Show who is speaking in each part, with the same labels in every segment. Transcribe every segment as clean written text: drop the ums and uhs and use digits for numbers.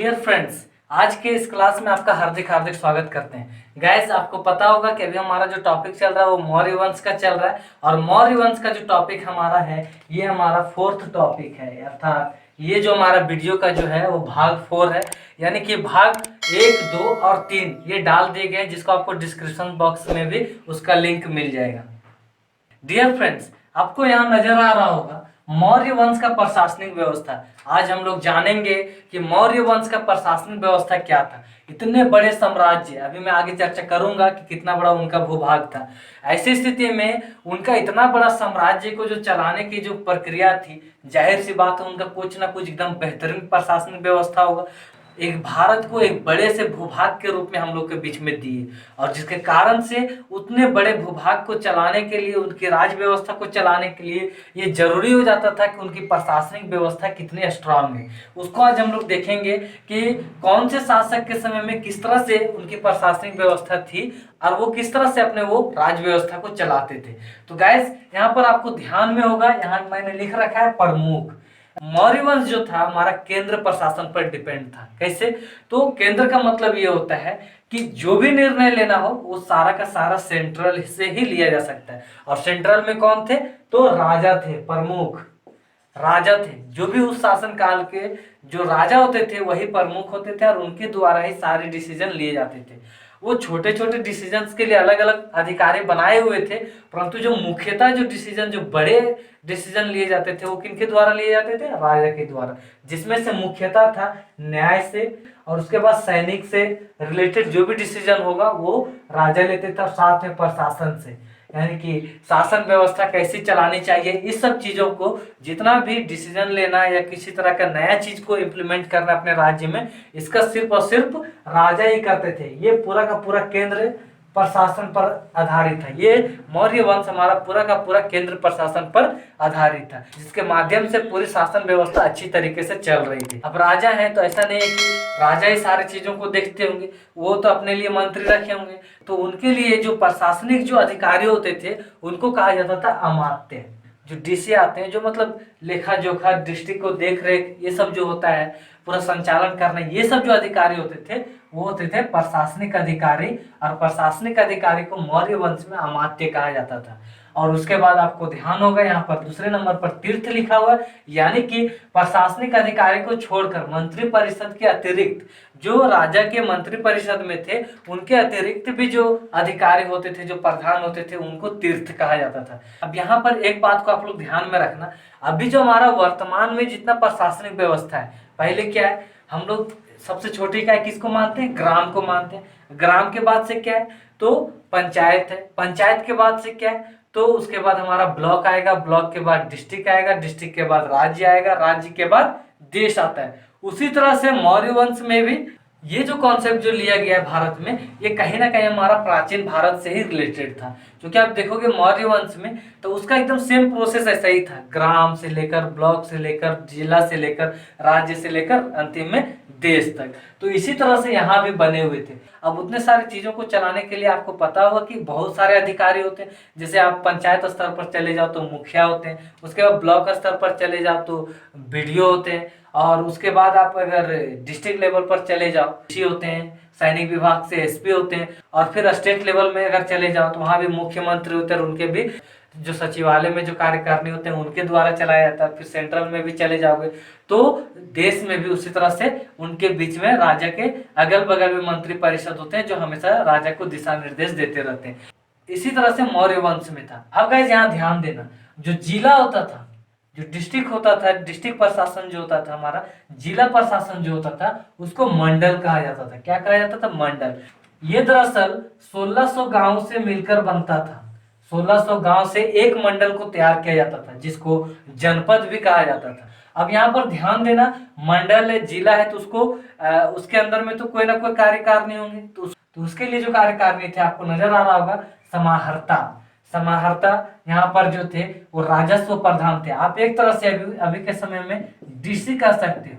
Speaker 1: Dear friends, आज के इस क्लास में आपका हार्दिक हार्दिक स्वागत करते हैं। गाइस, आपको पता होगा कि अभी हमारा जो टॉपिक चल रहा है वो मौर्य वंश का चल रहा है और मौर्य वंश का जो टॉपिक हमारा है ये हमारा फोर्थ टॉपिक है। अर्थात ये जो हमारा वीडियो का जो है वो भाग 4 है, यानी कि भाग 1, 2 और 3 ये डाल दिए गए, जिसको आपको डिस्क्रिप्शन बॉक्स में भी उसका लिंक मिल जाएगा। डियर फ्रेंड्स, आपको यहाँ नजर आ रहा होगा मौर्य वंश का प्रशासनिक व्यवस्था। आज हम लोग जानेंगे कि मौर्य वंश का प्रशासनिक व्यवस्था क्या था। इतने बड़े साम्राज्य, अभी मैं आगे चर्चा करूंगा कि कितना बड़ा उनका भूभाग था। ऐसी स्थिति में उनका इतना बड़ा साम्राज्य को जो चलाने की जो प्रक्रिया थी, जाहिर सी बात है उनका कुछ ना कुछ एकदम बेहतरीन प्रशासनिक व्यवस्था होगा। एक भारत को एक बड़े से भूभाग के रूप में हम लोग के बीच में दिए, और जिसके कारण से उतने बड़े भूभाग को चलाने के लिए, उनकी राज व्यवस्था को चलाने के लिए ये जरूरी हो जाता था कि उनकी प्रशासनिक व्यवस्था कितनी स्ट्रांग है। उसको आज हम लोग देखेंगे कि कौन से शासक के समय में किस तरह से उनकी प्रशासनिक व्यवस्था थी और वो किस तरह से अपने वो राज व्यवस्था को चलाते थे। तो गाइस, यहाँ पर आपको ध्यान में होगा, यहाँ मैंने लिख रखा है प्रमुख। मौर्य वंश जो था हमारा केंद्र प्रशासन पर डिपेंड था। कैसे? तो केंद्र का मतलब ये होता है कि जो भी निर्णय लेना हो वो सारा का सारा सेंट्रल से ही लिया जा सकता है। और सेंट्रल में कौन थे? तो राजा थे, प्रमुख राजा थे। जो भी उस शासन काल के जो राजा होते थे वही प्रमुख होते थे और उनके द्वारा ही सारे डिसीजन लिए जाते थे। वो छोटे छोटे डिसीजंस के लिए अलग अलग अधिकारी बनाए हुए थे, परंतु जो मुख्यतः जो डिसीजन, जो बड़े डिसीजन लिए जाते थे वो किनके द्वारा लिए जाते थे? राजा के द्वारा। जिसमें से मुख्यतः था न्याय से, और उसके बाद सैनिक से रिलेटेड जो भी डिसीजन होगा वो राजा लेते थे, और साथ में प्रशासन से, यानी कि शासन व्यवस्था कैसी चलानी चाहिए, इस सब चीजों को, जितना भी डिसीजन लेना या किसी तरह का नया चीज को इम्प्लीमेंट करना अपने राज्य में, इसका सिर्फ और सिर्फ राजा ही करते थे। ये पूरा का पूरा केंद्र प्रशासन पर आधारित था। ये मौर्य वंश हमारा पूरा का पूरा केंद्र प्रशासन पर आधारित था, जिसके माध्यम से पूरी शासन व्यवस्था अच्छी तरीके से चल रही थी। अब राजा है तो ऐसा नहीं है कि राजा ही सारी चीजों को देखते होंगे, वो तो अपने लिए मंत्री रखे होंगे। तो उनके लिए जो प्रशासनिक जो अधिकारी होते थे उनको कहा जाता था अमात्य। जो डीसी आते हैं, जो मतलब लेखा जोखा, डिस्ट्रिक्ट को देख रेख, ये सब जो होता है, पूरा संचालन करना, ये सब जो अधिकारी होते थे वो होते थे प्रशासनिक अधिकारी। और प्रशासनिक अधिकारी को मौर्य वंश में अमात्य कहा जाता था। और उसके बाद आपको ध्यान होगा यहाँ पर दूसरे नंबर पर तीर्थ लिखा हुआ है, यानी कि प्रशासनिक अधिकारी को छोड़कर मंत्री परिषद के अतिरिक्त जो राजा के मंत्री परिषद में थे उनके अतिरिक्त भी जो अधिकारी होते थे, जो प्रधान होते थे, उनको तीर्थ कहा जाता था। अब यहाँ पर एक बात को आप लोग ध्यान में रखना, अभी जो हमारा वर्तमान में जितना प्रशासनिक व्यवस्था है, पहले क्या है, हम लोग सबसे छोटी क्या है, किसको मानते हैं? ग्राम को मानते हैं। ग्राम के बाद से क्या है? तो पंचायत है। पंचायत के बाद से क्या है? तो उसके बाद हमारा ब्लॉक आएगा, ब्लॉक के बाद डिस्ट्रिक्ट आएगा, डिस्ट्रिक्ट के बाद राज्य आएगा, राज्य के बाद देश आता है। उसी तरह से मौर्य वंश में भी ये जो कॉन्सेप्ट जो लिया गया है भारत में, ये कहीं ना कहीं हमारा प्राचीन भारत से ही रिलेटेड था। क्योंकि आप देखोगे मौर्य वंश में तो उसका एकदम सेम प्रोसेस ऐसा ही था, ग्राम से लेकर, ब्लॉक से लेकर, जिला से लेकर, राज्य से लेकर, अंतिम में देश तक। तो इसी तरह से यहाँ भी बने हुए थे। अब उतने सारी चीजों को चलाने के लिए आपको पता होगा कि बहुत सारे अधिकारी होते हैं। जैसे आप पंचायत स्तर पर चले जाओ तो मुखिया होते हैं, उसके बाद ब्लॉक स्तर पर चले जाओ तो बीडीओ होते हैं, और उसके बाद आप अगर डिस्ट्रिक्ट लेवल पर चले जाओ डीसी होते हैं, सैनिक विभाग से एसपी होते हैं, और फिर स्टेट लेवल में अगर चले जाओ तो वहाँ भी मुख्यमंत्री होते हैं, उनके भी जो सचिवालय में जो कार्यकारिणी होते हैं उनके द्वारा चलाया जाता है। फिर सेंट्रल में भी चले जाओगे तो देश में भी उसी तरह से उनके बीच में राजा के अगल बगल में मंत्री परिषद होते हैं, जो हमेशा राजा को दिशा निर्देश देते रहते हैं। इसी तरह से मौर्य वंश में था। अब गाइस यहाँ ध्यान देना, जो जिला होता था, जो डिस्ट्रिक्ट होता था, डिस्ट्रिक्ट प्रशासन जो होता था हमारा, जिला प्रशासन जो होता था, उसको मंडल कहा जाता था। क्या कहा जाता था? मंडल। ये दरअसल 1600 गांव से मिलकर बनता था। 1600 गांव से एक मंडल को तैयार किया जाता था, जिसको जनपद भी कहा जाता था। अब यहाँ पर ध्यान देना, मंडल है, जिला है, तो उसको उसके अंदर में तो कोई ना कोई कार्यकारिणी होंगे, तो उसके लिए जो कार्यकारिणी थे आपको नजर आ रहा होगा, समाहर्ता। समाहर्ता यहाँ पर जो थे वो राजस्व प्रधान थे। आप एक तरह से अभी के समय में डीसी कह सकते हो,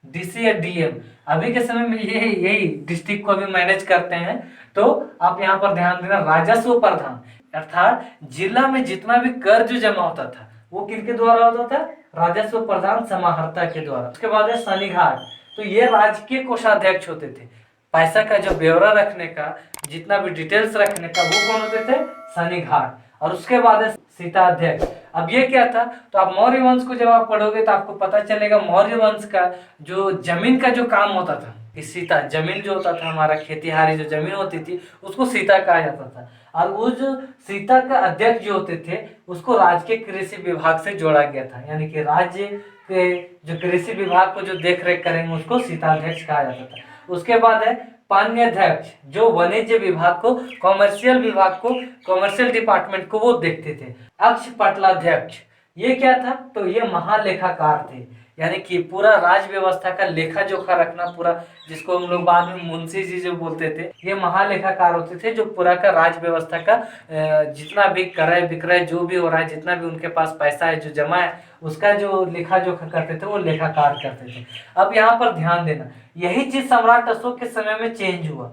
Speaker 1: डीसी या डीएम। अभी के समय में यही डिस्ट्रिक्ट को भी मैनेज करते हैं। तो आप यहाँ पर ध्यान देना, राजस्व प्रधान, अर्थात जिला में जितना भी कर जो जमा होता था वो किनके द्वारा होता था? राजस्व प्रधान समाहर्ता के द्वारा। उसके बाद है शनिघाट। तो ये राजकीय कोषाध्यक्ष होते थे। पैसा का जो ब्यौरा रखने का, जितना भी डिटेल्स रखने का, वो कौन होते थे? शनिघाट। और उसके बाद है सीताध्यक्ष। अब ये क्या था? तो आप मौर्य वंश को जब आप पढ़ोगे तो आपको पता चलेगा मौर्य वंश का जो जमीन का जो काम होता था, इस सीता जमीन जो होता था, हमारा खेतीहारी जो जमीन होती थी उसको सीता कहा जाता था। और वो जो सीता का अध्यक्ष जो होते थे उसको राज्य के कृषि विभाग से जोड़ा गया था, यानी कि राज्य के जो कृषि विभाग को जो देख रेख करेंगे उसको सीताध्यक्ष कहा जाता था। उसके बाद है पान्याध्यक्ष, जो वाणिज्य विभाग को, कॉमर्शियल विभाग को, कॉमर्शियल डिपार्टमेंट को वो देखते थे। अक्षपटलाध्यक्ष, ये क्या था? तो ये महालेखाकार थे, यानी कि पूरा राज व्यवस्था का लेखा जोखा रखना, पूरा जिसको हम लोग बाद में मुंशी जी जो बोलते थे, ये महालेखाकार होते थे जो पूरा का राज व्यवस्था का जितना भी क्रय विक्रय जो भी हो रहा है, जितना भी उनके पास पैसा है जो जमा है, उसका जो लेखा जोखा करते थे वो लेखाकार करते थे। अब यहाँ पर ध्यान देना, यही चीज सम्राट अशोक के समय में चेंज हुआ।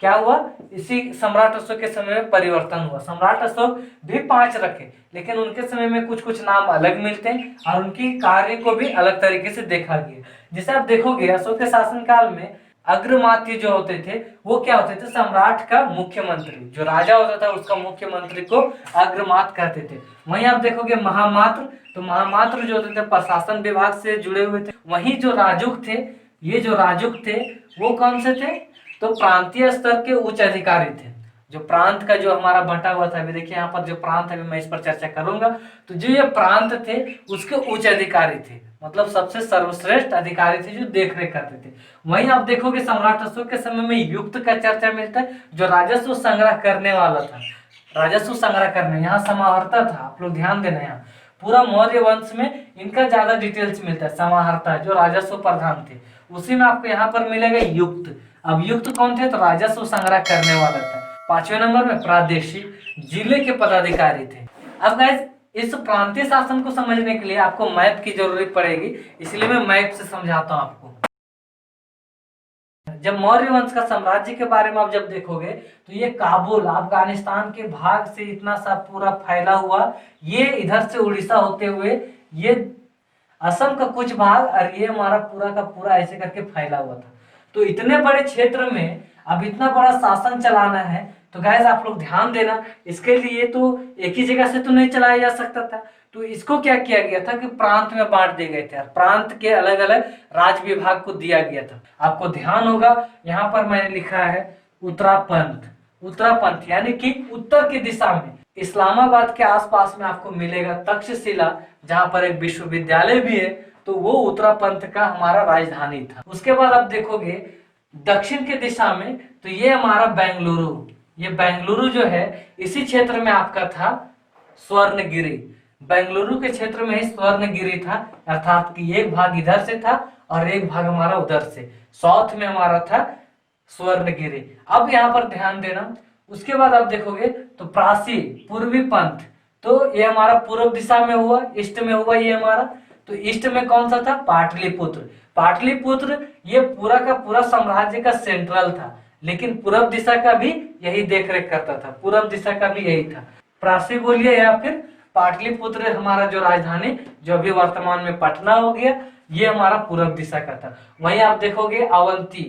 Speaker 1: क्या हुआ? इसी सम्राट अशोक के समय में परिवर्तन हुआ। सम्राट अशोक भी 5 रखे, लेकिन उनके समय में कुछ कुछ नाम अलग मिलते हैं और उनकी कार्य को भी अलग तरीके से देखा गया। जैसे आप देखोगे अशोक के शासनकाल में अग्रमात्य जो होते थे वो क्या होते थे? सम्राट का मुख्यमंत्री, जो राजा होता था उसका मुख्यमंत्री को अग्रमात कहते थे। वहीं आप देखोगे महामात्र, तो महामात्र जो होते थे प्रशासन विभाग से जुड़े हुए थे। वहीं जो राजुक थे, ये जो राजुक थे वो कौन से थे? तो प्रांतीय स्तर के उच्च अधिकारी थे। जो प्रांत का जो हमारा बंटा हुआ था, अभी देखिए यहाँ पर जो प्रांत है, मैं इस पर चर्चा करूंगा। तो जो ये प्रांत थे उसके उच्च अधिकारी थे, मतलब सबसे सर्वश्रेष्ठ अधिकारी थे जो देख रेख करते थे। वहीं आप देखोगे सम्राट अशोक के समय में युक्त का चर्चा मिलता है, जो राजस्व संग्रह करने वाला था। राजस्व संग्रह करने, यहाँ समाहर्ता था, आप लोग ध्यान देना। यहाँ पूरा मौर्य वंश में इनका ज्यादा डिटेल्स मिलता है। समाहर्ता जो राजस्व प्रधान थे, उसी में आपको यहाँ पर मिलेगा युक्त। अब युक्त कौन थे? तो राजस्व संग्रह करने वाला था। 5वें नंबर में प्रादेशिक, जिले के पदाधिकारी थे। अब गाइस इस प्रांतीय शासन को समझने के लिए आपको मैप की जरूरत पड़ेगी, इसलिए मैं मैप से समझाता हूं आपको। जब मौर्य वंश का साम्राज्य के बारे में आप जब देखोगे तो ये काबुल, अफगानिस्तान के भाग से इतना सा पूरा फैला हुआ, ये इधर से उड़ीसा होते हुए ये असम का कुछ भाग, और ये हमारा पूरा का पूरा ऐसे करके फैला हुआ था। तो इतने बड़े क्षेत्र में अब इतना बड़ा शासन चलाना है, तो गाइस आप लोग ध्यान देना, इसके लिए तो एक ही जगह से तो नहीं चलाया जा सकता था। तो इसको क्या किया गया था कि प्रांत में बांट दिए गए थे, प्रांत के अलग अलग राज विभाग को दिया गया था। आपको ध्यान होगा यहाँ पर मैंने लिखा है उत्तरापंथ। उत्तरापंथ यानी कि उत्तर की दिशा में, इस्लामाबाद के आसपास में आपको मिलेगा तक्षशिला, जहाँ पर एक विश्वविद्यालय भी है। तो वो उत्तरापंथ का हमारा राजधानी था। उसके बाद आप देखोगे दक्षिण के दिशा में, तो ये हमारा बेंगलुरु, ये बेंगलुरु जो है इसी क्षेत्र में आपका था स्वर्णगिरी। बेंगलुरु के क्षेत्र में ही स्वर्णगिरी था, अर्थात कि एक भाग इधर से था और एक भाग हमारा उधर से, साउथ में हमारा था स्वर्णगिरी। अब यहाँ पर ध्यान देना, उसके बाद आप देखोगे तो प्राची, पूर्वी पंथ, तो ये हमारा पूर्व दिशा में हुआ, ईस्ट में हुआ ये हमारा। तो ईस्ट में कौन सा था? पाटलिपुत्र। पाटलिपुत्र ये पूरा का पूरा साम्राज्य का सेंट्रल था, लेकिन पूर्व दिशा का भी यही देखरेख करता था, पूर्व दिशा का भी यही था। प्राची बोलिए या फिर पाटलिपुत्र हमारा जो राजधानी, जो अभी वर्तमान में पटना हो गया, ये हमारा पूर्व दिशा का था। वहीं आप देखोगे अवंती,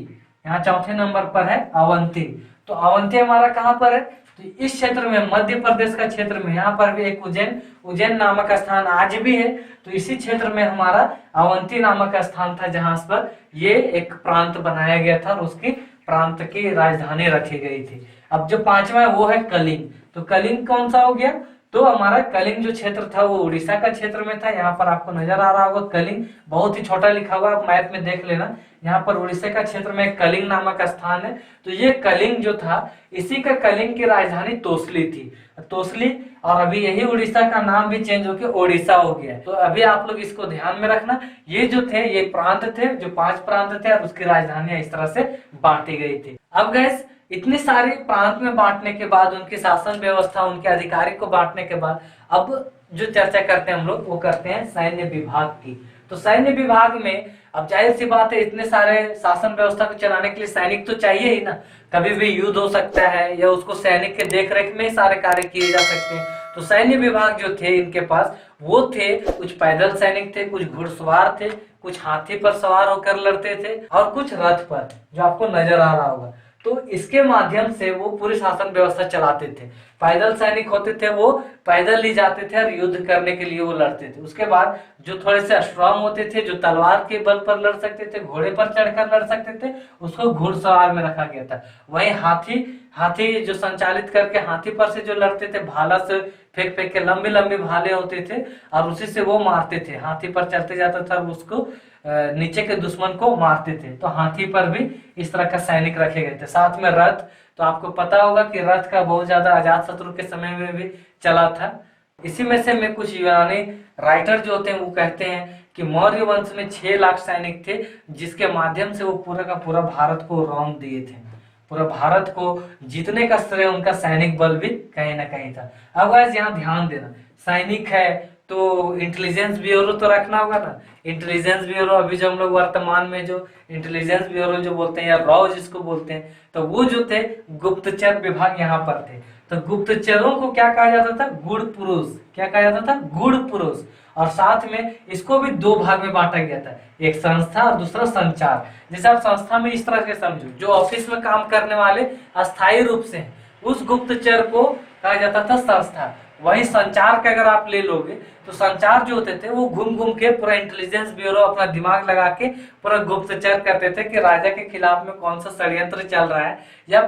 Speaker 1: यहाँ 4थे नंबर पर है अवंती। तो अवंती हमारा कहाँ पर है? तो इस क्षेत्र में, मध्य प्रदेश का क्षेत्र में, यहाँ पर भी एक उज्जैन, उज्जैन नामक स्थान आज भी है। तो इसी क्षेत्र में हमारा अवंती नामक स्थान था, जहां पर ये एक प्रांत बनाया गया था और उसकी प्रांत की राजधानी रखी गई थी। अब जो 5वां है वो है कलिंग। तो कलिंग कौन सा हो गया? तो हमारा कलिंग जो क्षेत्र था वो उड़ीसा का क्षेत्र में था। यहाँ पर आपको नजर आ रहा होगा कलिंग, बहुत ही छोटा लिखा हुआ, आप मैप में देख लेना। यहाँ पर उड़ीसा का क्षेत्र में कलिंग नामक स्थान है। तो ये कलिंग जो था, इसी का कलिंग की राजधानी तोसली थी, तोसली। और अभी यही उड़ीसा का नाम भी चेंज होकर ओडिशा हो गया। तो अभी आप लोग इसको ध्यान में रखना, ये जो थे ये प्रांत थे, जो 5 प्रांत थे और उसकी राजधानियां इस तरह से बांटी गई थी। अब गैस इतनी सारी प्रांत में बांटने के बाद, उनकी शासन व्यवस्था, उनके अधिकारी को बांटने के बाद, अब जो चर्चा करते हैं हम लोग वो करते हैं सैन्य विभाग की। तो सैन्य विभाग में अब जाहिर सी बात है, इतने सारे शासन व्यवस्था को चलाने के लिए सैनिक तो चाहिए ही ना। कभी भी युद्ध हो सकता है या उसको सैनिक के देखरेख में ही सारे कार्य किए जा सकते हैं। तो सैन्य विभाग जो थे इनके पास, वो थे कुछ पैदल सैनिक थे, कुछ घुड़सवार थे, कुछ हाथी पर सवार होकर लड़ते थे और कुछ रथ पर, जो आपको नजर आ रहा होगा। तो इसके माध्यम से वो पूरी शासन व्यवस्था चलाते थे। पैदल सैनिक होते थे, वो पैदल ही जाते थे और युद्ध करने के लिए वो लड़ते थे। उसके बाद जो थोड़े से स्ट्रांग होते थे, जो तलवार के बल पर लड़ सकते थे, घोड़े पर चढ़कर लड़ सकते थे, उसको घुड़सवार में रखा गया था। वहीं हाथी हाथी जो संचालित करके हाथी पर से जो लड़ते थे, भाला से फेंक फेंक के, लंबे लंबे भाले होते थे और उसी से वो मारते थे। हाथी पर चलते जाता था और उसको नीचे के दुश्मन को मारते थे। तो हाथी पर भी इस तरह का सैनिक रखे गए थे। साथ में रथ, तो आपको पता होगा कि रथ का बहुत ज्यादा अजात शत्रु के समय में भी चला था। इसी में से मैं कुछ यूनानी राइटर जो होते हैं वो कहते हैं कि मौर्य वंश में 6 लाख सैनिक थे, जिसके माध्यम से वो पूरा का पूरा भारत को रौंद दिए थे। पूरा भारत को जीतने का श्रेय उनका सैनिक बल भी कहीं ना कहीं था। अब गाइस यहाँ ध्यान देना, सैनिक है तो इंटेलिजेंस ब्यूरो तो रखना होगा ना। इंटेलिजेंस ब्यूरो, अभी जो हम लोग वर्तमान में जो इंटेलिजेंस ब्यूरो जो बोलते हैं या रॉ जिसको बोलते हैं, तो वो जो थे गुप्तचर विभाग यहाँ पर थे। तो गुप्तचरों को क्या कहा जाता था? गुड़ पुरुष। क्या कहा जाता था? गुड़ पुरुष। और साथ में इसको भी 2 भाग में बांटा गया था, एक संस्था और दूसरा संचार। जैसे आप संस्था में इस तरह से समझो, जो ऑफिस में काम करने वाले अस्थायी रूप से, उस गुप्तचर को कहा जाता था संस्था। वही संचार के अगर आप ले लोगे तो संचार जो होते थे वो घूम घूम के पूरा इंटेलिजेंस ब्यूरो अपना दिमाग लगा के पूरा गुप्तचर करते थे कि राजा के खिलाफ में कौन सा षड्यंत्र चल रहा है या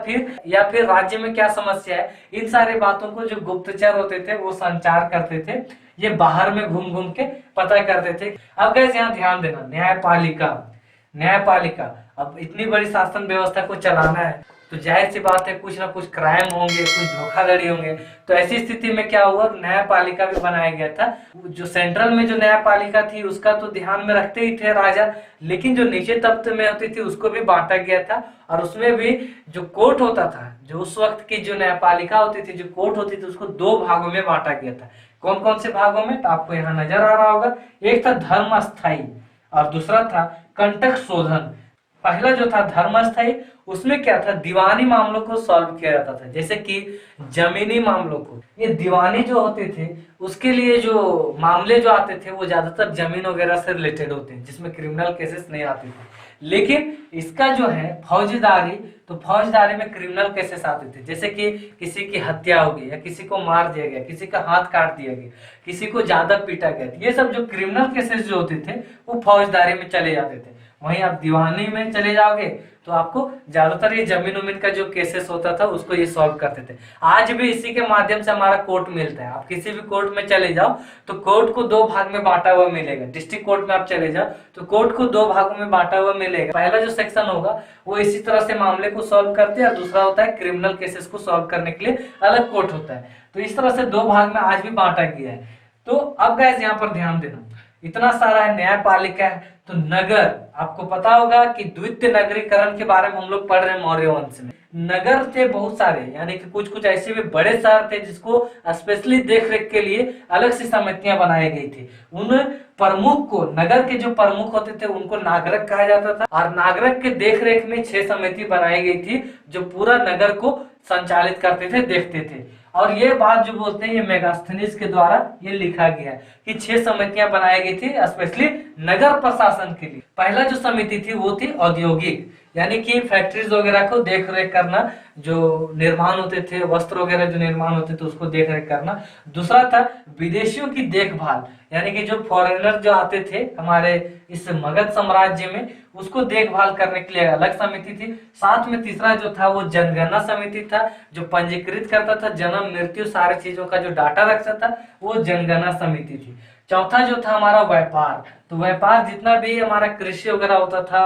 Speaker 1: फिर राज्य में क्या समस्या है। इन सारी बातों को जो गुप्तचर होते थे वो संचार करते थे, ये बाहर में घूम घूम के पता करते थे। अब गाइस यहाँ ध्यान देना, न्यायपालिका अब इतनी बड़ी शासन व्यवस्था को चलाना है तो जाहिर सी बात है कुछ ना कुछ क्राइम होंगे, कुछ धोखाधड़ी होंगे। तो ऐसी स्थिति में क्या हुआ, न्यायपालिका भी बनाया गया था। जो सेंट्रल में जो न्यायपालिका थी उसका तो ध्यान में रखते ही थे राजा, लेकिन जो नीचे तब्के में होती थी उसको भी बांटा गया था। और उसमें भी जो कोर्ट होता था, जो उस वक्त की जो न्यायपालिका होती थी, जो कोर्ट होती थी, उसको 2 भागों में बांटा गया था। कौन कौन से भागों में? तो आपको यहाँ नजर आ रहा होगा, एक था धर्म स्थायी और दूसरा था कंटक शोधन। पहला जो था धर्म स्थायी, उसमें क्या था, दीवानी मामलों को सॉल्व किया जाता था। जैसे कि जमीनी मामलों को, ये दीवानी जो होते थे उसके लिए जो मामले जो आते थे वो ज्यादातर जमीन वगैरह से रिलेटेड होते हैं, जिसमें क्रिमिनल केसेस नहीं आते थे। लेकिन इसका जो है फौजदारी, तो फौजदारी में क्रिमिनल केसेस आते थे। जैसे कि किसी की हत्या हो गई या किसी को मार दिया गया, किसी का हाथ काट दिया गया, किसी को ज्यादा पीटा गया, ये सब जो क्रिमिनल केसेस जो होते थे वो फौजदारी में चले जाते थे। वहीं आप दीवानी में चले जाओगे तो आपको ज्यादातर ये जमीन उमीन का जो केसेस होता था उसको ये सॉल्व करते थे। आज भी इसी के माध्यम से हमारा कोर्ट मिलता है। आप किसी भी कोर्ट में चले जाओ तो कोर्ट को 2 भाग में बांटा हुआ मिलेगा। डिस्ट्रिक्ट कोर्ट में आप चले जाओ तो कोर्ट को 2 भागों में बांटा हुआ मिलेगा। पहला जो सेक्शन होगा वो इसी तरह से मामले को सॉल्व करते हैं और दूसरा होता है क्रिमिनल केसेस को सॉल्व करने के लिए अलग कोर्ट होता है। तो इस तरह से 2 भाग में आज भी बांटा गया है। तो अब गाइस यहाँ पर ध्यान देना, इतना सारा है, न्यायपालिका है, तो नगर, आपको पता होगा कि द्वितीय नगरीकरण के बारे में हम लोग पढ़ रहे हैं मौर्य वंश में। नगर थे बहुत सारे, यानी कि कुछ कुछ ऐसे भी बड़े शहर थे जिसको स्पेशली देख रेख के लिए अलग से समितियां बनाई गई थी। उन प्रमुख को, नगर के जो प्रमुख होते थे उनको नागरिक कहा जाता था और नागरिक के देख रेख में 6 समिति बनाई गई थी जो पूरा नगर को संचालित करते थे, देखते थे। और ये बात जो बोलते हैं ये मेगास्थनीज के द्वारा ये लिखा गया है कि 6 समितियां बनाई गई थी स्पेशली नगर प्रशासन के लिए। पहला जो समिति थी वो थी औद्योगिक, यानी कि फैक्ट्रीज वगैरह को देख रेख करना, जो निर्माण होते थे, वस्त्र वगैरह जो निर्माण होते थे उसको देख रेख करना। दूसरा था विदेशियों की देखभाल, यानी कि जो फॉरेनर जो आते थे हमारे इस मगध साम्राज्य में, उसको देखभाल करने के लिए अलग समिति थी। साथ में तीसरा जो था वो जनगणना समिति था, जो पंजीकृत करता था, जन्म मृत्यु सारी चीजों का जो डाटा रखता था, वो जनगणना समिति थी। चौथा जो था हमारा व्यापार, तो व्यापार जितना भी हमारा कृषि वगैरह होता था,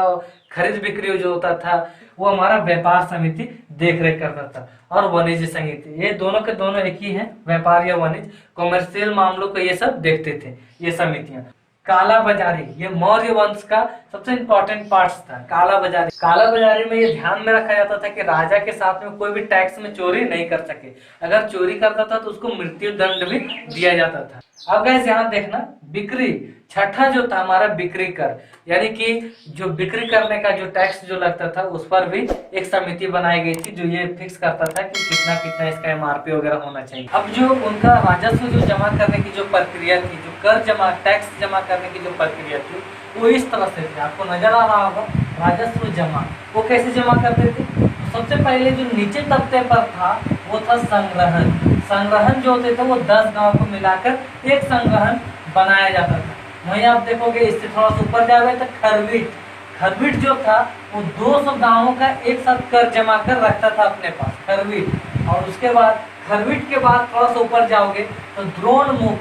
Speaker 1: खरीद बिक्री जो होता था, वो हमारा व्यापार समिति देख रेख करता था। और वाणिज्य समिति, ये दोनों के दोनों एक ही है, व्यापार या वाणिज्य, कॉमर्शियल मामलों को ये सब देखते थे ये समितियां। काला बाजारी, ये मौर्य वंश का सबसे इंपॉर्टेंट पार्ट था। काला बाजारी में ये ध्यान में रखा जाता था कि राजा के साथ में कोई भी टैक्स में चोरी नहीं कर सके, अगर चोरी करता था तो उसको मृत्यु दंड भी दिया जाता था। अब गाइस यहाँ देखना, बिक्री, छठा जो था हमारा बिक्री कर, यानी कि जो बिक्री करने का जो टैक्स जो लगता था उस पर भी एक समिति बनाई गई थी जो ये फिक्स करता था कि कितना कितना इसका MRP वगैरह होना चाहिए। अब जो उनका राजस्व जो जमा करने की जो प्रक्रिया थी, जो कर जमा, टैक्स जमा करने की जो प्रक्रिया थी, वो इस तरह से थे, आपको नजर आ रहा होगा राजस्व जमा। वो कैसे जमा करते थे? तो सबसे पहले जो नीचे तख्ते पर था वो था संग्रहण। संग्रहण जो होते थे वो 10 गांव को मिलाकर एक संग्रहण बनाया जाता था। वहीं आप देखोगे इससे थोड़ा सा ऊपर जाओगे तो खरवीट। खरवीट जो था वो 200 गांवों का एक साथ कर जमा कर रखता था अपने पास, खरवीट। और उसके बाद खरवीट के बाद थोड़ा सा ऊपर जाओगे तो द्रोणमुख,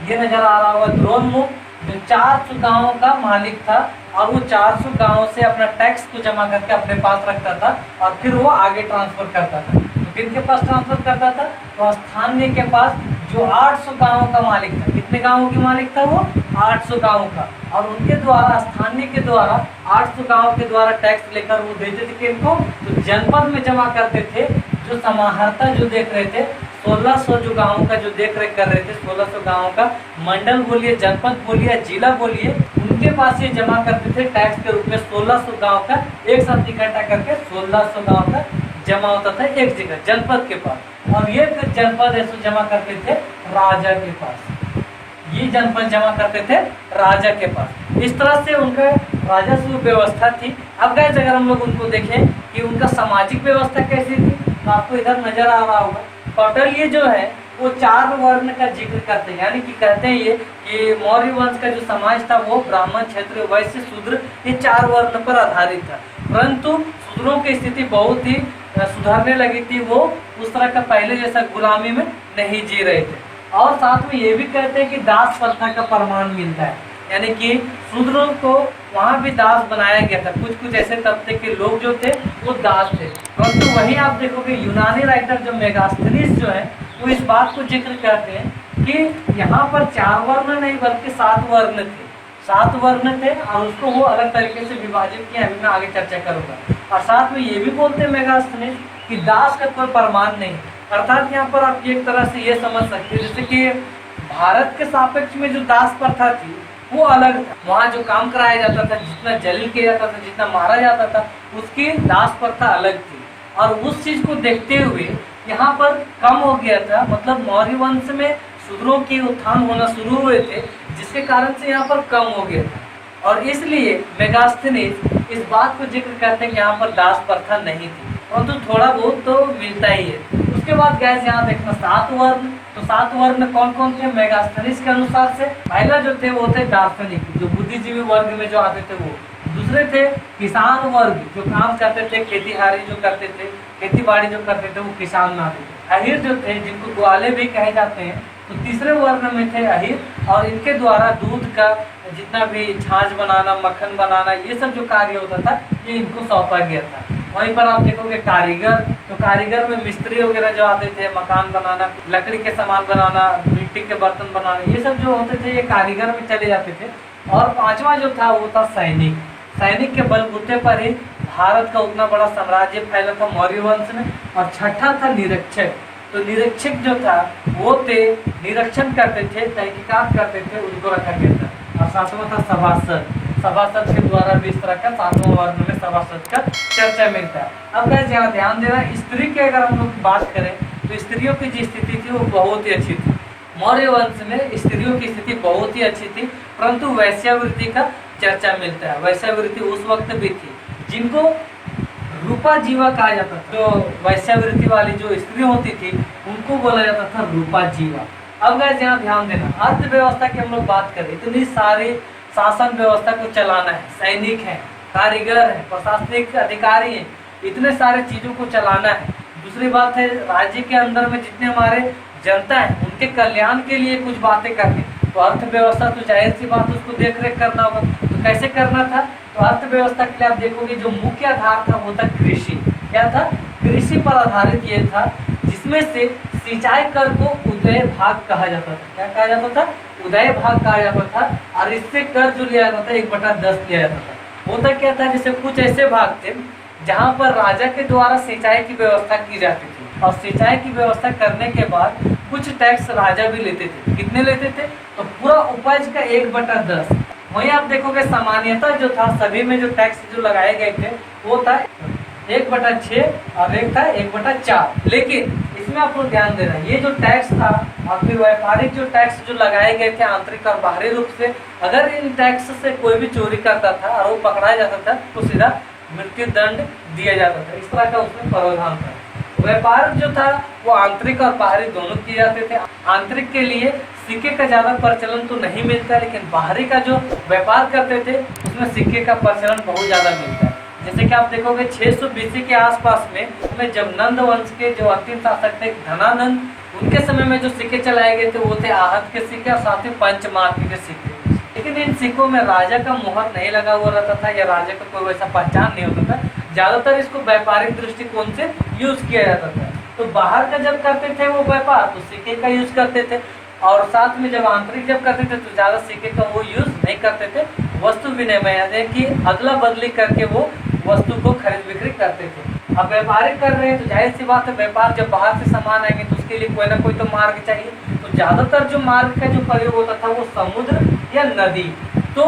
Speaker 1: ये नजर आ रहा होगा द्रोणमुख, जो 400 गांवों का मालिक था और वो 400 गांवों से अपना टैक्स को जमा करके अपने पास रखता था और फिर वो आगे ट्रांसफर करता था। तो किनके पास ट्रांसफर करता था? तो स्थानीय के पास, जो 800 गांवों का मालिक था। कितने गांवों की मालिक था वो? 800 गांवों का। और उनके द्वारा, स्थानीय के द्वारा 800 गांवों के द्वारा टैक्स लेकर वो देते थे किनको? तो जनपद में जमा करते थे। जो समाहर्ता जो देख रहे थे, 1600 जो गांवों का जो देख रेख कर रहे थे, 1600 गांवों का मंडल बोलिए, जनपद बोलिए, जिला बोलिए, उनके पास ये जमा करते थे टैक्स के रूप में। 1600 गांव का एक साथ इकट्ठा करके 1600 गांव का जमा होता था एक जगह जनपद के पास। और ये फिर जनपद ऐसे जमा करते थे राजा के पास। ये जनपद जमा करते थे राजा के पास। इस तरह से उनका राजस्व व्यवस्था थी। अब गाइस अगर हम लोग उनको देखें कि उनका सामाजिक व्यवस्था कैसी थी, तो आपको इधर नजर आ रहा होगा कौटिल्य जो है वो 4 वर्ण का जिक्र करते हैं। यानी कि कहते हैं ये कि मौर्य वंश का जो समाज था वो ब्राह्मण, क्षत्रिय, वैश्य, शूद्र, ये 4 वर्ण पर आधारित था। परंतु शूद्रों की स्थिति बहुत ही सुधरने लगी थी, वो उस तरह का पहले जैसा गुलामी में नहीं जी रहे थे। और साथ में ये भी कहते हैं कि दास प्रथा का प्रमाण मिलता है, यानी कि शूद्रों को वहाँ भी दास बनाया गया था। कुछ कुछ ऐसे तबके के लोग जो थे वो दास थे। परंतु वहीं आप देखोगे यूनानी राइटर जो मेगास्थनीज जो है वो इस बात को जिक्र करते हैं कि यहाँ पर 4 वर्ण नहीं बल्कि 7 वर्ण थे। 7 वर्ण थे और उसको वो अलग तरीके से विभाजित किया। अभी मैं आगे चर्चा करूँगा। और साथ में ये भी बोलते हैं मेगास्थनीज कि दास का कोई प्रमाण नहीं। अर्थात यहाँ पर आप एक तरह से ये समझ सकते हैं जैसे कि भारत के सापेक्ष में जो दास प्रथा थी वो अलग था। वहाँ जो काम कराया जाता था, जितना जलील किया जाता था, जितना मारा जाता था, उसकी दास प्रथा अलग थी। और उस चीज को देखते हुए यहाँ पर कम हो गया था। मतलब मौर्य वंश में शूद्रों की उत्थान होना शुरू हुए थे, जिसके कारण से यहाँ पर कम हो गया था। और इसलिए मेगास्थनीज इस बात को जिक्र करते हैं कि यहाँ पर दास प्रथा नहीं थी, परंतु थोड़ा बहुत तो मिलता ही है। उसके बाद गैस यहाँ देखना 7 वर्ण। तो 7 वर्ण कौन कौन थे मेगास्थनीज के अनुसार से? पहला जो थे वो थे दार्शनिक, जो बुद्धिजीवी वर्ग में जो आते थे वो। दूसरे थे किसान वर्ग, जो काम करते थे, खेतीहारी जो करते थे, खेती बाड़ी जो करते थे, वो किसान में आते थे। अहिर जो थे, जिनको ग्वाले भी कहे जाते हैं, तो तीसरे वर्ण में थे अहिर। और इनके द्वारा दूध का जितना भी छाछ बनाना, मक्खन बनाना, ये सब जो कार्य होता था ये इनको सौंपा गया था। वहीं पर आप देखोगे कारीगर, तो कारीगर में मिस्त्री वगैरह जो आते थे, मकान बनाना, लकड़ी के सामान बनाना, मिट्टी के बर्तन बनाना, ये सब जो होते थे ये कारीगर में चले जाते थे। और पांचवा जो था वो था सैनिक। सैनिक के बलबूते पर ही भारत का उतना बड़ा साम्राज्य फैला था मौर्य वंश में। और छठा था निरीक्षक। तो निरीक्षक जो था वो थे, निरीक्षण करते थे, तहकीकात करते थे, उनको रखा गया था। और सातवां था सभासद। सभासद के द्वारा भी इस तरह का 7वां वर्ण में सभासद का चर्चा मिलता है। अब गाइस यहाँ ध्यान देना, स्त्री की अगर हम लोग बात करें तो स्त्रियों की जो स्थिति थी वो बहुत ही अच्छी थी। मौर्य वंश में स्त्रियों की स्थिति बहुत ही अच्छी थी, परंतु वैश्यावृत्ति का चर्चा मिलता है। वैश्यावृत्ति उस वक्त भी थी जिनको रूपा जीवा कहा जाता था। जो वैश्यावृत्ति वाली जो स्त्री होती थी उनको बोला जाता था रूपा जीवा। अब गाइस यहाँ ध्यान देना, अर्थव्यवस्था की हम लोग बात करें, इतनी सारी शासन व्यवस्था को चलाना है, सैनिक है, कारीगर है, प्रशासनिक अधिकारी है, इतने सारे चीजों को चलाना है। दूसरी बात है राज्य के अंदर में जितने हमारे जनता है उनके कल्याण के लिए कुछ बातें करनी। तो अर्थव्यवस्था तो जाहिर सी बात उसको देख रेख करना होगा। तो कैसे करना था? तो अर्थव्यवस्था के लिए आप देखोगे जो मुख्य आधार था वो था कृषि। क्या था? कृषि पर आधारित ये था, जिसमें से सिंचाई कर को उदय भाग कहा जाता था। क्या कहा जाता था? उदय भाग कहा जाता था। और इससे कर जो लिया जाता था 1/10 लिया जाता था। होता क्या था, जैसे कुछ ऐसे भाग थे जहाँ पर राजा के द्वारा सिंचाई की व्यवस्था की जाती थी, और सिंचाई की व्यवस्था करने के बाद कुछ टैक्स राजा भी लेते थे। कितने लेते थे? तो पूरा उपज का 1/10। वहीं आप देखोगे सामान्यतः जो था सभी में जो टैक्स जो लगाए गए थे वो था 1/6 और एक था 1/4। लेकिन इसमें इसमें आप लोग ध्यान देना, ये जो टैक्स था आपके व्यापारिक जो टैक्स जो लगाए गए थे आंतरिक और बाहरी रूप से, अगर इन टैक्स से कोई भी चोरी करता था और वो पकड़ा जाता था तो सीधा मृत्यु दंड दिया जाता था। इस तरह का उसमें प्रावधान था। व्यापार जो था वो आंतरिक और बाहरी दोनों किए जाते थे। आंतरिक के लिए सिक्के का ज्यादा प्रचलन तो नहीं मिलता, लेकिन बाहरी का जो व्यापार करते थे उसमें सिक्के का प्रचलन बहुत ज्यादा मिलता है। जैसे कि आप देखोगे 600 BC के आसपास में जब नंद वंश के जो अंतिम शासक थे धनानंद, उनके समय में जो सिक्के चलाए गए थे वो थे आहत के सिक्के और साथ ही पंचमार्क के सिक्के। लेकिन इन सिक्कों में राजा का मुहर नहीं लगा हुआ रहता था या राजा का कोई वैसा पहचान नहीं होता था। ज्यादातर इसको व्यापारिक दृष्टिकोण से यूज किया जाता था। तो बाहर का जब करते थे वो व्यापार तो सिक्के का यूज करते थे, और साथ में जब आंतरिक जब करते थे तो ज्यादा सिक्के का वो यूज नहीं करते थे। वस्तु विनिमय यानी कि अदला बदली करके वो वस्तु को खरीद बिक्री करते थे। अब व्यापारिक कर रहे हैं तो जाहिर सी बात है, व्यापार जब बाहर से सामान आएंगे तो उसके लिए कोई ना कोई तो मार्ग चाहिए। तो ज्यादातर जो मार्ग का जो प्रयोग होता था वो समुद्र या नदी। तो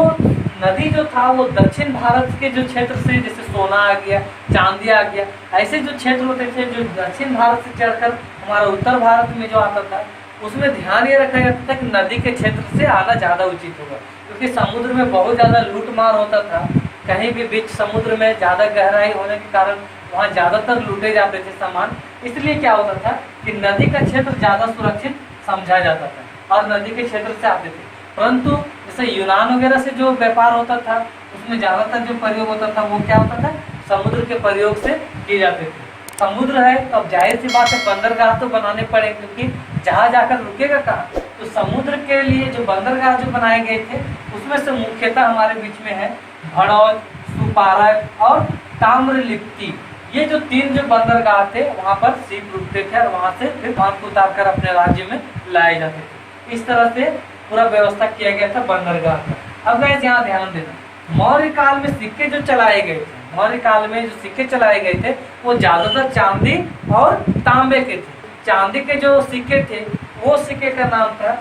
Speaker 1: नदी जो था वो दक्षिण भारत के जो क्षेत्र से, जैसे सोना आ गया, चांदी आ गया, ऐसे जो क्षेत्र होते थे जो दक्षिण भारत से चढ़कर हमारा उत्तर भारत में जो आता था, उसमें ध्यान ये रखा जाता था कि नदी के क्षेत्र से आना ज्यादा उचित होगा, क्योंकि समुद्र में बहुत ज्यादा लूटमार होता था। कहीं भी बीच समुद्र में ज्यादा गहराई होने के कारण वहाँ ज्यादातर लूटे जाते थे सामान। इसलिए क्या होता था कि नदी का क्षेत्र ज्यादा सुरक्षित समझा जाता था और नदी के क्षेत्र से आते थे। परंतु जैसे यूनान वगैरह से जो व्यापार होता था उसमें ज्यादातर जो प्रयोग होता था वो क्या होता था, समुद्र के प्रयोग से किए जाते थे। समुद्र है तो अब जाहिर सी बात है बंदरगाह तो बनाने पड़े, क्योंकि जहाँ जाकर रुकेगा कहाँ। तो समुद्र के लिए जो बंदरगाह जो बनाए गए थे उसमें से मुख्यतः हमारे बीच में है भड़ौल, सुपारक और ताम्रलिप्ति। ये जो 3 जो बंदरगाह थे वहाँ पर शिप रुकते थे और वहाँ से फिर माल को उतार कर अपने राज्य में लाए जाते थे। इस तरह से पूरा व्यवस्था किया गया था बंदरगाह का। अब गाइस यहाँ ध्यान देना, मौर्य काल में सिक्के जो चलाए गए थे, मौर्य काल में जो सिक्के चलाए गए थे वो ज्यादातर चांदी और तांबे के थे। चांदी के जो सिक्के थे वो सिक्के का नाम था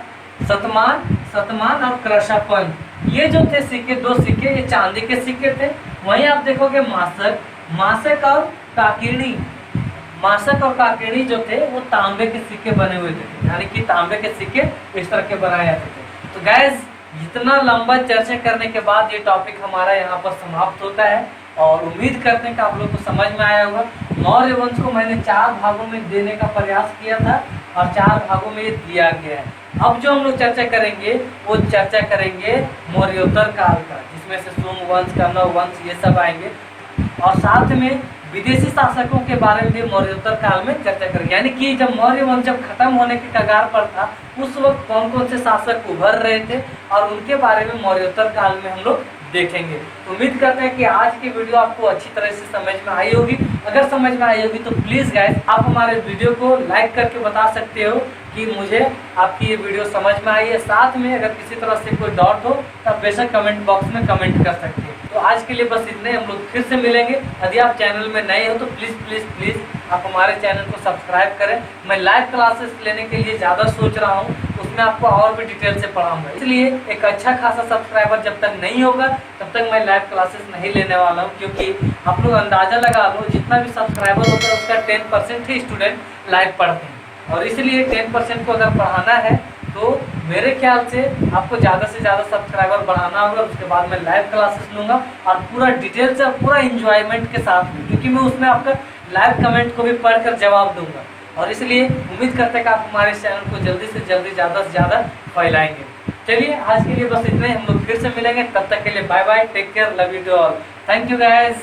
Speaker 1: शतमान और कृषापंच। ये जो थे सिक्के, 2 सिक्के, ये चांदी के सिक्के थे। वहीं आप देखोगे मासक और काकिनी, मासक और काकिनी जो थे वो तांबे के सिक्के बने हुए थे, यानी कि तांबे के सिक्के इस तरह के बनाए जाते थे। तो गैस इतना लंबा चर्चा करने के बाद ये टॉपिक हमारा यहाँ पर समाप्त होता है और उम्मीद करते हैं कि आप लोग को समझ में आया होगा। मौर्य वंश को मैंने 4 भागों में देने का प्रयास किया था और 4 भागों में ये दिया गया है। अब जो हम लोग चर्चा करेंगे वो चर्चा करेंगे मौर्योत्तर काल का, जिसमें से सोम वंश, कण्व वंश ये सब आएंगे, और साथ में विदेशी शासकों के बारे में भी मौर्योत्तर काल में चर्चा करेंगे। यानी कि जब मौर्य वंश जब खत्म होने के कगार पर था उस वक्त कौन कौन से शासक उभर रहे थे और उनके बारे में मौर्योत्तर काल में हम लोग देखेंगे। उम्मीद करते हैं कि आज की वीडियो आपको अच्छी तरह से समझ में आई होगी। अगर समझ में आई होगी तो प्लीज गाइस आप हमारे वीडियो को लाइक करके बता सकते हो कि मुझे आपकी ये वीडियो समझ में आई है। साथ में अगर किसी तरह से कोई डाउट हो तो आप बेशक कमेंट बॉक्स में कमेंट कर सकते हैं। तो आज के लिए बस इतने, हम लोग फिर से मिलेंगे। यदि आप चैनल में नए हो तो प्लीज आप हमारे चैनल को सब्सक्राइब करें। मैं लाइव क्लासेस लेने के लिए ज़्यादा सोच रहा हूँ, उसमें आपको और भी डिटेल से पढ़ाऊंगा। इसलिए एक अच्छा खासा सब्सक्राइबर जब तक नहीं होगा तब तक मैं लाइव क्लासेस नहीं लेने वाला हूँ, क्योंकि आप लोग अंदाजा लगा लो जितना भी सब्सक्राइबर होता है उसका 10% ही स्टूडेंट लाइव पढ़ते हैं, और इसलिए 10% को अगर पढ़ाना है तो मेरे ख्याल से आपको ज़्यादा से ज़्यादा सब्सक्राइबर बढ़ाना होगा। उसके बाद मैं लाइव क्लासेस लूँगा और पूरा डिटेल से पूरा इंजॉयमेंट के साथ, क्योंकि मैं उसमें आपका लाइव कमेंट को भी पढ़कर जवाब दूंगा। और इसलिए उम्मीद करते हैं कि आप हमारे चैनल को जल्दी से जल्दी ज़्यादा से ज़्यादा फैलाएंगे। चलिए आज के लिए बस इतना ही, हम लोग फिर से मिलेंगे। तब तक के लिए bye bye, take care, love you to all, thank you guys.